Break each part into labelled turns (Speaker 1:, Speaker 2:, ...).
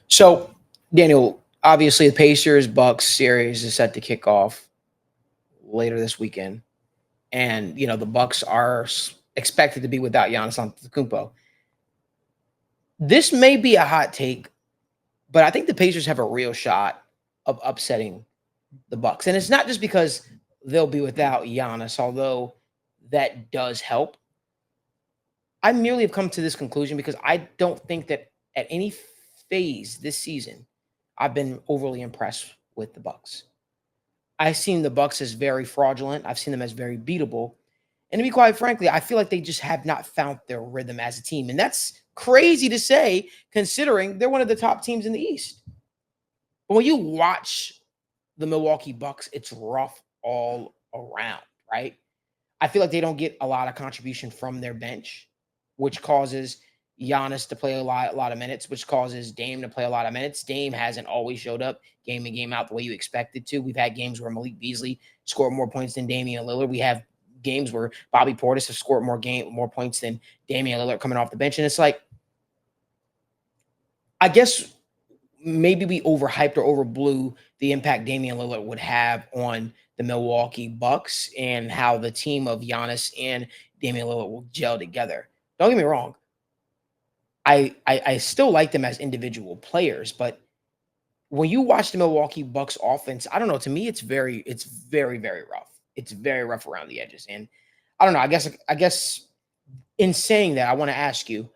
Speaker 1: So, Daniel, obviously the Pacers Bucks series is set to kick off later this weekend, and the Bucks are expected to be without Giannis Antetokounmpo. This may be a hot take, but I think the Pacers have a real shot of upsetting the Bucks, and it's not just because they'll be without Giannis, although that does help. I merely have come to this conclusion because I don't think that at any phase this season I've been overly impressed with the Bucks. I've seen the Bucks as very fraudulent. I've seen them as very beatable. And to be quite frankly, I feel like they just have not found their rhythm as a team. And that's crazy to say considering they're one of the top teams in the East. But when you watch the Milwaukee Bucks, it's rough all around, right? I feel like they don't get a lot of contribution from their bench, which causes Giannis to play a lot of minutes, which causes Dame to play a lot of minutes. Dame hasn't always showed up game in, game out the way you expected to. We've had games where Malik Beasley scored more points than Damian Lillard. We have games where Bobby Portis has scored more points than Damian Lillard coming off the bench. And it's like, I guess maybe we overhyped or overblew the impact Damian Lillard would have on the Milwaukee Bucks and how the team of Giannis and Damian Lillard will gel together. Don't get me wrong. I still like them as individual players, but when you watch the Milwaukee Bucks offense, I don't know. To me, it's very, very rough. It's very rough around the edges. And I don't know. I guess in saying that, I want to ask you,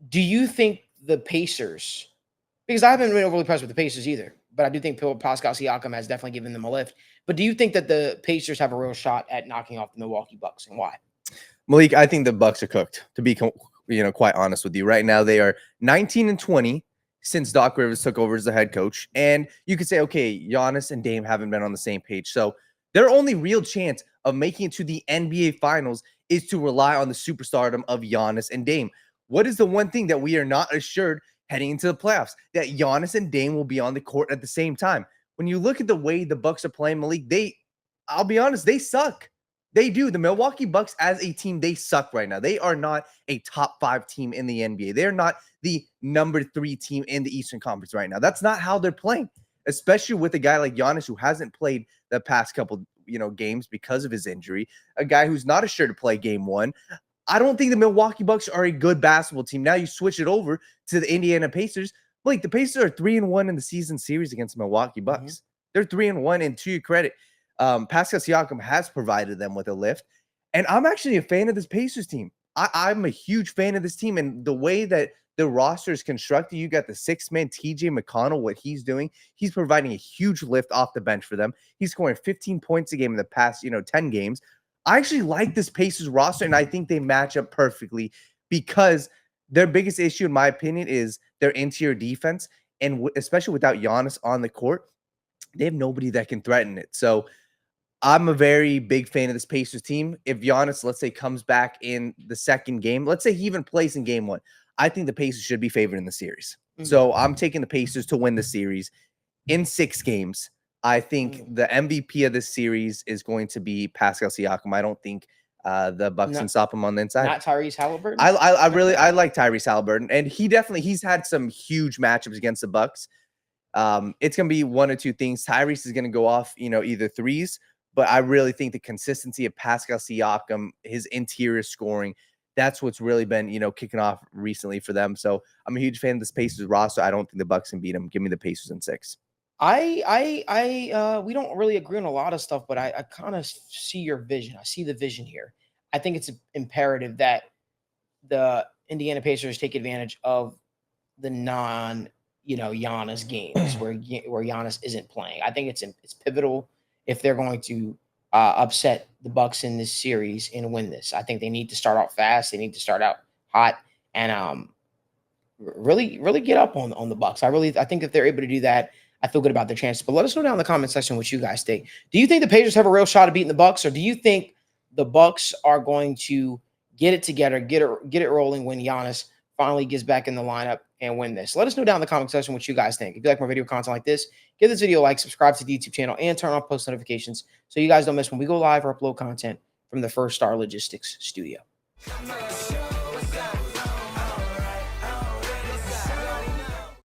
Speaker 1: do you think the Pacers, because I haven't been overly impressed with the Pacers either, but I do think Pascal Siakam has definitely given them a lift. But do you think that the Pacers have a real shot at knocking off the Milwaukee Bucks, and why?
Speaker 2: Malik, I think the Bucks are cooked, to be quite honest with you. Right now, they are 19-20 since Doc Rivers took over as the head coach. And you could say, okay, Giannis and Dame haven't been on the same page. So their only real chance of making it to the NBA Finals is to rely on the superstardom of Giannis and Dame. What is the one thing that we are not assured heading into the playoffs? That Giannis and Dame will be on the court at the same time. When you look at the way the Bucks are playing, Malik, I'll be honest, they suck. They do. The Milwaukee Bucks as a team, they suck right now. They are not a top 5 team in the NBA. They're not the number 3 team in the Eastern Conference right now. That's not how they're playing, especially with a guy like Giannis who hasn't played the past couple, games because of his injury, a guy who's not assured to play game 1. I don't think the Milwaukee Bucks are a good basketball team. Now you switch it over to the Indiana Pacers. Like, the Pacers are 3-1 in the season series against the Milwaukee Bucks. They're 3-1, and to your credit, Pascal Siakam has provided them with a lift. And I'm actually a fan of this Pacers team. I'm a huge fan of this team. And the way that the roster is constructed, you got the 6-man TJ McConnell, what he's doing. He's providing a huge lift off the bench for them. He's scoring 15 points a game in the past, 10 games. I actually like this Pacers roster, and I think they match up perfectly because their biggest issue, in my opinion, is their interior defense. And especially without Giannis on the court, they have nobody that can threaten it. So I'm a very big fan of this Pacers team. If Giannis, let's say, comes back in the second game, let's say he even plays in game 1, I think the Pacers should be favored in the series. So I'm taking the Pacers to win the series in 6 games. I think the MVP of this series is going to be Pascal Siakam. I don't think the Bucks can stop him on the inside.
Speaker 1: Not Tyrese Halliburton?
Speaker 2: I like Tyrese Halliburton, and he's had some huge matchups against the Bucks. It's going to be one or two things. Tyrese is going to go off, either threes, but I really think the consistency of Pascal Siakam, his interior scoring, that's what's really been, kicking off recently for them. So I'm a huge fan of this Pacers roster. I don't think the Bucks can beat them. Give me the Pacers in 6.
Speaker 1: We don't really agree on a lot of stuff, but I kind of see your vision. I see the vision here. I think it's imperative that the Indiana Pacers take advantage of the Giannis games where Giannis isn't playing. I think it's pivotal if they're going to upset the Bucks in this series and win this. I think they need to start out fast. They need to start out hot and really get up on the Bucks. I think if they're able to do that, I feel good about their chances. But let us know down in the comment section what you guys think. Do you think the Pacers have a real shot at beating the Bucks, or do you think the Bucks are going to get it together, get it rolling when Giannis finally gets back in the lineup and win this? Let us know down in the comment section what you guys think. If you like more video content like this, give this video a like, subscribe to the YouTube channel, and turn on post notifications so you guys don't miss when we go live or upload content from the First Star Logistics studio.